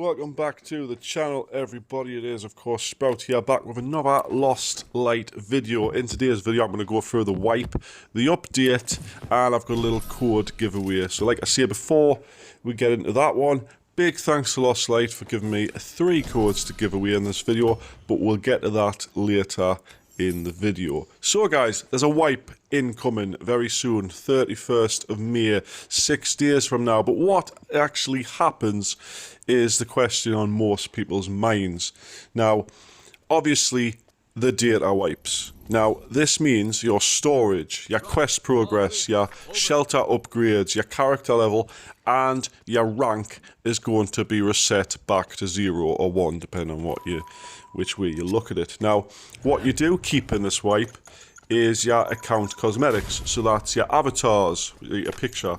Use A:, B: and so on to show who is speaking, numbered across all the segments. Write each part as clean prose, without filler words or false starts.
A: Welcome back to the channel, everybody. It is, of course, Sprout here, back with another Lost Light video. In today's video, I'm going to go through the wipe, the update, and I've got a little code giveaway. So like I said before we get into that one, big thanks to Lost Light for giving me 3 codes to give away in this video, but we'll get to that later in the video. So guys, there's a wipe incoming very soon, 31st of May, 6 days from now. But what actually happens is the question on most people's minds. Now, obviously, the data wipes. Now, this means your storage, your quest progress, your shelter upgrades, your character level, and your rank is going to be reset back to 0 or 1, depending on which way you look at it. Now, what you do keep in this wipe is your account cosmetics. So that's your avatars, your picture,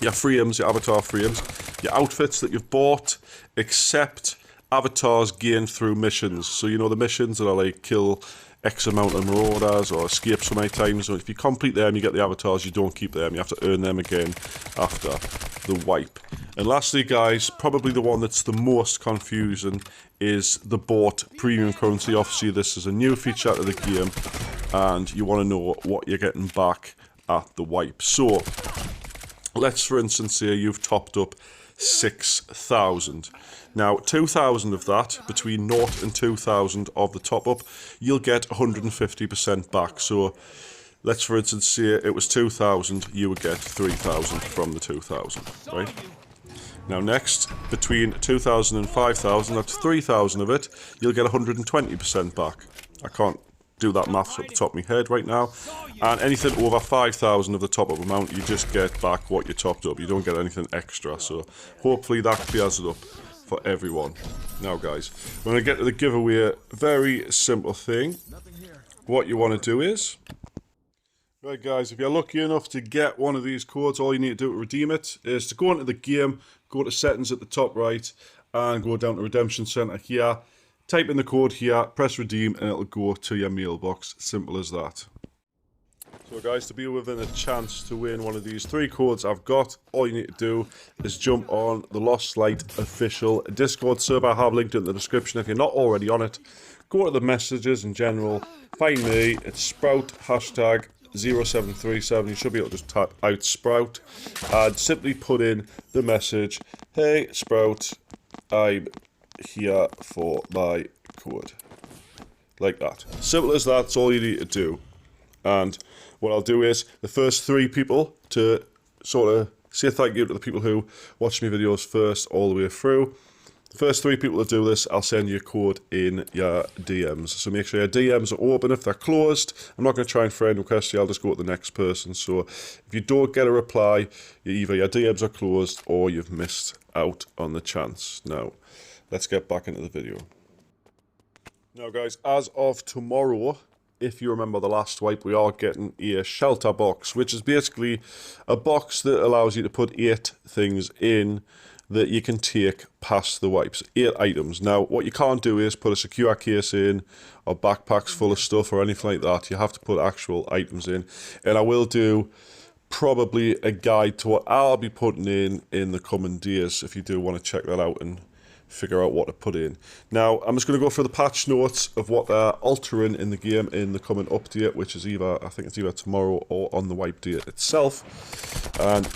A: your frames, your avatar frames, your outfits that you've bought, except avatars gained through missions. So you know the missions that are like kill X amount of marauders or escape so many times. So if you complete them, you get the avatars. You don't keep them. You have to earn them again after the wipe. And lastly, guys, probably the one that's the most confusing is the bought premium currency. Obviously, this is a new feature to the game, and you want to know what you're getting back at the wipe. So let's, for instance, say you've topped up 6,000. Now, 2,000 of that, between 0 and 2,000 of the top up, you'll get 150% back. So let's, for instance, say it was 2,000, you would get 3,000 from the 2,000, right? Now next, between 2,000 and 5,000, that's 3,000 of it, you'll get 120% back. I can't do that maths at the top of my head right now. And anything over 5,000 of the top up amount, you just get back what you topped up. You don't get anything extra. So hopefully that clears it up for everyone. Now guys, when I get to the giveaway, very simple thing. What you want to do is, right guys, if you're lucky enough to get one of these codes, all you need to do to redeem it is to go into the game, go to settings at the top right, and go down to Redemption Center here. Type in the code here, press redeem, and it'll go to your mailbox. Simple as that. So guys, to be within a chance to win one of these 3 codes I've got, all you need to do is jump on the Lost Light official Discord server. I have linked it in the description if you're not already on it. Go to the messages in general, find me, it's Sprout, hashtag 0737. You should be able to just type out Sprout and simply put in the message, hey Sprout, I'm here for my code. Like that. Simple as that. That's all you need to do. And what I'll do is the first 3 people to sort of say thank you to the people who watch my videos first all the way through. The first 3 people to do this, I'll send you a code in your DMs. So make sure your DMs are open. If they're closed, I'm not going to try and friend request you. I'll just go to the next person. So if you don't get a reply, either your DMs are closed or you've missed out on the chance. Now, let's get back into the video. Now guys, as of tomorrow, if you remember the last wipe, we are getting a shelter box, which is basically a box that allows you to put 8 things in that you can take past the wipes. 8 items. Now, what you can't do is put a secure case in, or backpacks full of stuff, or anything like that. You have to put actual items in. And I will do probably a guide to what I'll be putting in the coming days, if you do want to check that out and figure out what to put in. Now, I'm just going to go through the patch notes of what they're altering in the game in the coming update, which is either, I think it's either tomorrow or on the wipe date itself. And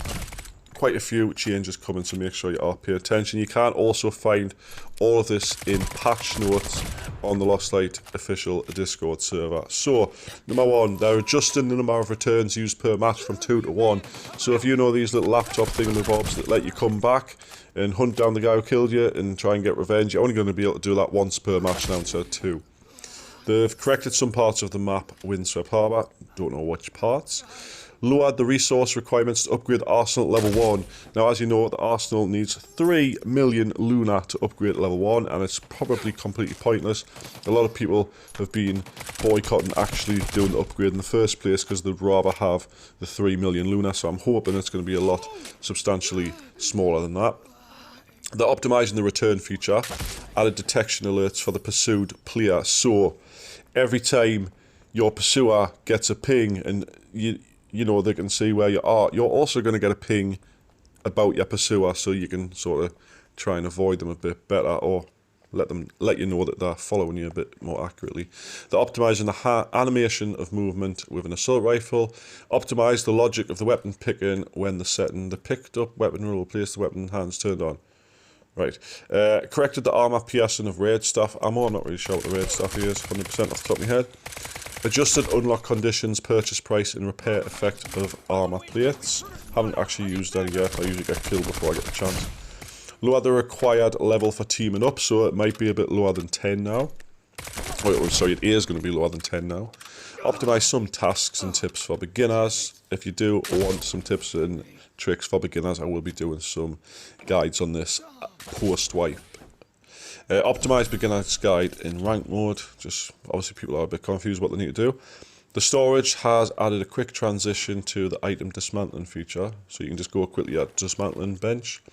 A: quite a few changes coming, so make sure you are paying attention. You can also find all of this in patch notes on the Lost Light official Discord server. So, number 1, they're adjusting the number of returns used per match from 2 to 1. So if you know these little laptop thingamabobs that let you come back and hunt down the guy who killed you and try and get revenge, you're only going to be able to do that once per match now instead of 2. They've corrected some parts of the map, Windswept Harbour, don't know which parts. Lowered the resource requirements to upgrade the Arsenal level 1. Now, as you know, the Arsenal needs 3 million Luna to upgrade level 1, and it's probably completely pointless. A lot of people have been boycotting actually doing the upgrade in the first place because they'd rather have the 3 million Luna, so I'm hoping it's going to be a lot substantially smaller than that. They're optimizing the return feature, added detection alerts for the pursued player, so every time your pursuer gets a ping and you know they can see where you are, you're also going to get a ping about your pursuer, so you can sort of try and avoid them a bit better, or let you know that they're following you a bit more accurately. They're optimizing the animation of movement with an assault rifle. Optimize the logic of the weapon picking when the setting the picked up weapon will place the weapon hands turned on. Right. Corrected the armor piercing of raid staff ammo. I'm not really sure what the raid staff is, 100% off the top of my head. Adjusted unlock conditions, purchase price, and repair effect of armor plates. Haven't actually used any yet. I usually get killed before I get the chance. Lower the required level for teaming up, so it might be a bit lower than 10 now. Oh, sorry, it is going to be lower than 10 now. Optimize some tasks and tips for beginners. If you do want some tips and tricks for beginners, I will be doing some guides on this post-wipe. Optimize beginner's guide in rank mode. Just obviously people are a bit confused what they need to do. The storage has added a quick transition to the item dismantling feature, so you can just go quickly at dismantling bench.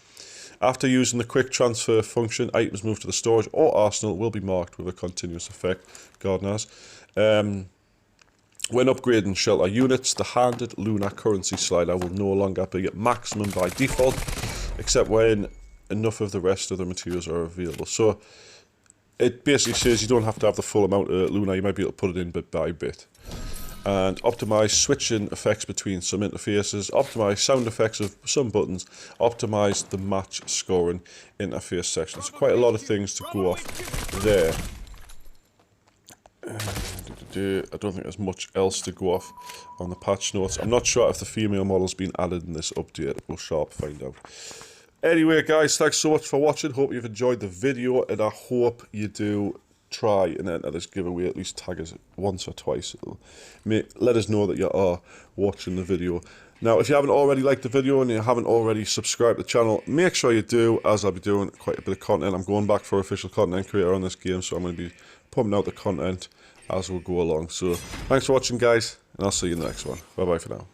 A: After using the quick transfer function, items moved to the storage or arsenal will be marked with a continuous effect. Gardeners. When upgrading shelter units, the handed lunar currency slider will no longer be at maximum by default, except when enough of the rest of the materials are available. So it basically says you don't have to have the full amount of lunar, you might be able to put it in bit by bit. And optimize switching effects between some interfaces, optimize sound effects of some buttons, optimize the match scoring interface section. So quite a lot of things to go off there. I don't think there's much else to go off on the patch notes. I'm not sure if the female model's been added in this update. We'll sharp find out. Anyway, guys, thanks so much for watching. Hope you've enjoyed the video, and I hope you do try and enter this giveaway. At least tag us once or twice. Let us know that you are watching the video. Now, if you haven't already liked the video and you haven't already subscribed to the channel, make sure you do, as I'll be doing quite a bit of content. I'm going back for official content creator on this game, so I'm going to be pumping out the content as we go along. So thanks for watching, guys, and I'll see you in the next one. Bye bye for now.